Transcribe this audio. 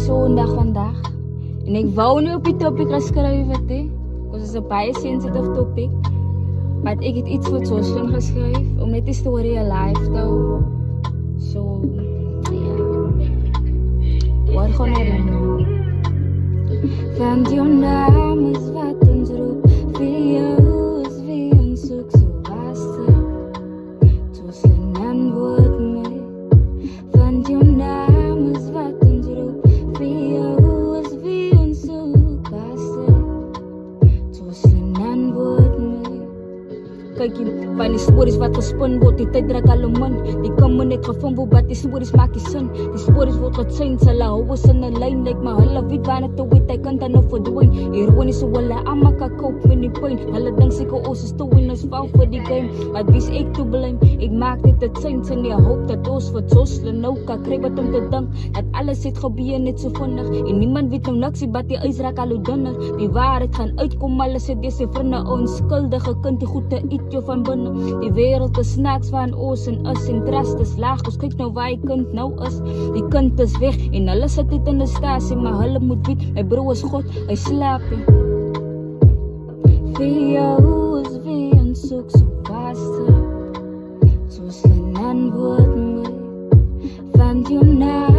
Sondag vandag. En ek wou nie op die topic geskryf het, want it's a baie sensitive topic. Maar ek het iets vir Jocelyn geskryf, om net die story alive te hou. So, ja. Hoor gewoon erin. Want jou naam is wat ons roep, vir jou is wie ons soek, so was dit. Jocelyn antwoord my. Want jou naam is wat ons roep, vir jou is wie ons soek, was dit. Jocelyn antwoord my. Kyk jy, van die stories wat gespin word, die tyd druk al om in. Die komme net gevumble, wat die stories maak die sin. Die stories word gechange, hulle hou ons in 'n lyn, lyk maar hulle weet waar net te weet, hy kan dan nou verdwyn. Ironies hoe hulle almal kan cope met die pyn. Hulle dink seker ons is toe en ons val vir die game. Wat wie's ek te blame? Ek maak dit 'n change in die hoop dat ons vir Jocelyn nou kan kry wat om te dink. Dat alles het gebeur net so vinnig, en niemand weet nou niks, wat die ys raak al hoe dunner. Die waarheid gaan uitkom, alles het dese vriende onskuldige kind, die goed te eet jou van binne. Die wêreld is snaaks van ons en us, en trust is laag, ons kyk nou waar die kind nou is. Die kind is weg, en hulle sit dit in die stasie, maar hulle moet weet, my broer is God, hy slaap nie. Vir jou is wie ons soek, so vaste. Jocelyn antwoord my, want jou naam